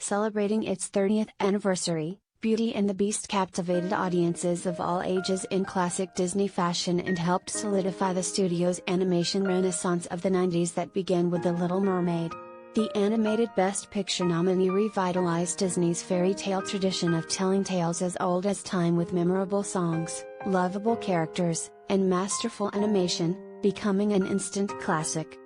celebrating its 30th anniversary. Beauty and the Beast captivated audiences of all ages in classic Disney fashion and helped solidify the studio's animation renaissance of the 90s that began with The Little Mermaid. The animated Best Picture nominee revitalized Disney's fairy tale tradition of telling tales as old as time with memorable songs, lovable characters, and masterful animation, becoming an instant classic.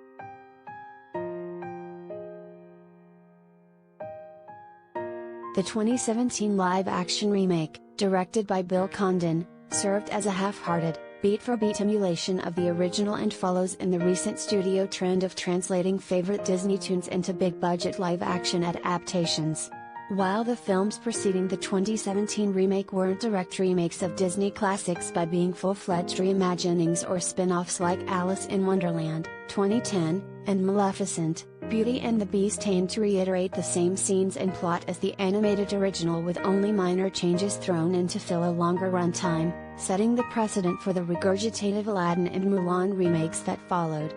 The 2017 live-action remake, directed by Bill Condon, served as a half-hearted, beat-for-beat emulation of the original and follows in the recent studio trend of translating favorite Disney tunes into big-budget live-action adaptations. While the films preceding the 2017 remake weren't direct remakes of Disney classics by being full-fledged reimaginings or spin-offs like Alice in Wonderland, 2010, and Maleficent, Beauty and the Beast aimed to reiterate the same scenes and plot as the animated original with only minor changes thrown in to fill a longer runtime, setting the precedent for the regurgitated Aladdin and Mulan remakes that followed.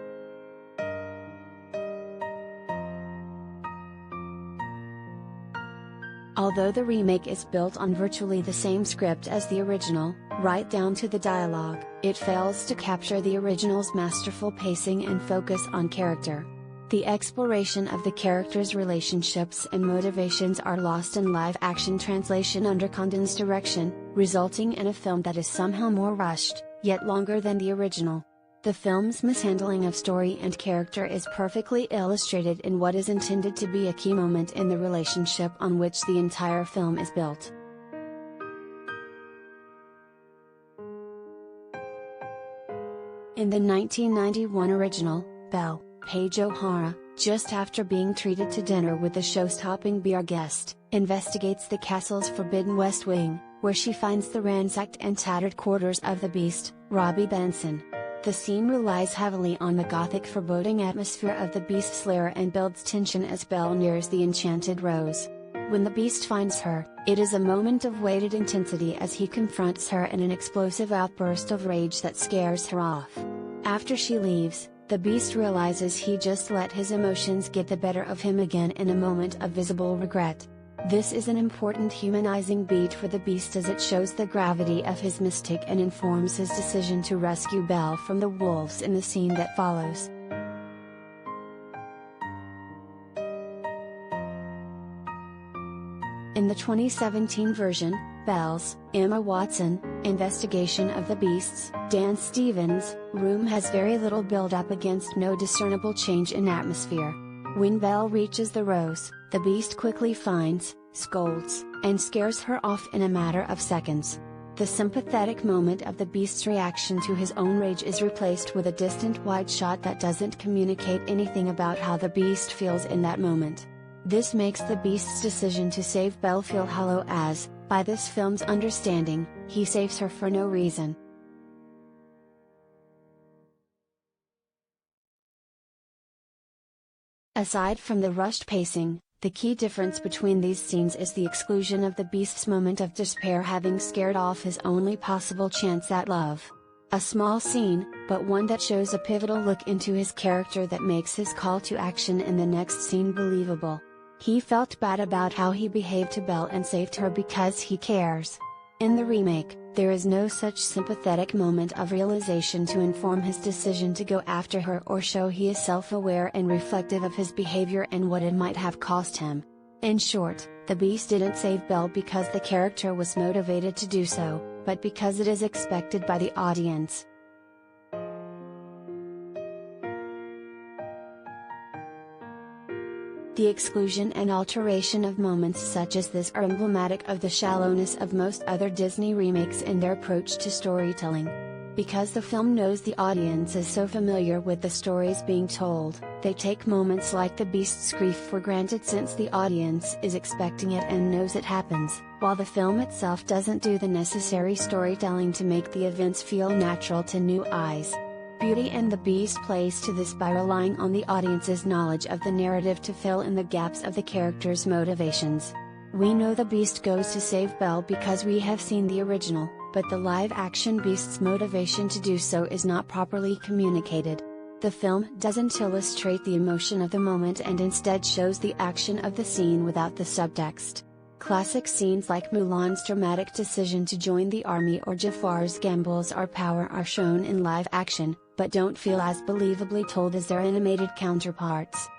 Although the remake is built on virtually the same script as the original, right down to the dialogue, it fails to capture the original's masterful pacing and focus on character. The exploration of the characters' relationships and motivations are lost in live-action translation under Condon's direction, resulting in a film that is somehow more rushed, yet longer than the original. The film's mishandling of story and character is perfectly illustrated in what is intended to be a key moment in the relationship on which the entire film is built. In the 1991 original, Belle, Paige O'Hara, just after being treated to dinner with the show-stopping beer guest, investigates the castle's forbidden West Wing, where she finds the ransacked and tattered quarters of the Beast, Robbie Benson. The scene relies heavily on the gothic foreboding atmosphere of the Beast's lair and builds tension as Belle nears the Enchanted Rose. When the Beast finds her, it is a moment of weighted intensity as he confronts her in an explosive outburst of rage that scares her off. After she leaves, the Beast realizes he just let his emotions get the better of him again in a moment of visible regret. This is an important humanizing beat for the Beast as it shows the gravity of his mistake and informs his decision to rescue Belle from the wolves in the scene that follows. In the 2017 version, Belle's, Emma Watson, investigation of the Beast's, Dan Stevens, room has very little build-up against no discernible change in atmosphere. When Belle reaches the rose, the Beast quickly finds, scolds, and scares her off in a matter of seconds. The sympathetic moment of the Beast's reaction to his own rage is replaced with a distant wide shot that doesn't communicate anything about how the Beast feels in that moment. This makes the Beast's decision to save Belle feel hollow as, by this film's understanding, he saves her for no reason. Aside from the rushed pacing, the key difference between these scenes is the exclusion of the Beast's moment of despair having scared off his only possible chance at love. A small scene, but one that shows a pivotal look into his character that makes his call to action in the next scene believable. He felt bad about how he behaved to Belle and saved her because he cares. In the remake, there is no such sympathetic moment of realization to inform his decision to go after her or show he is self-aware and reflective of his behavior and what it might have cost him. In short, the Beast didn't save Belle because the character was motivated to do so, but because it is expected by the audience. The exclusion and alteration of moments such as this are emblematic of the shallowness of most other Disney remakes in their approach to storytelling. Because the film knows the audience is so familiar with the stories being told, they take moments like the Beast's grief for granted since the audience is expecting it and knows it happens, while the film itself doesn't do the necessary storytelling to make the events feel natural to new eyes. Beauty and the Beast plays to this by relying on the audience's knowledge of the narrative to fill in the gaps of the characters' motivations. We know the Beast goes to save Belle because we have seen the original, but the live-action Beast's motivation to do so is not properly communicated. The film doesn't illustrate the emotion of the moment and instead shows the action of the scene without the subtext. Classic scenes like Mulan's dramatic decision to join the army or Jafar's gambles or power are shown in live action, but don't feel as believably told as their animated counterparts.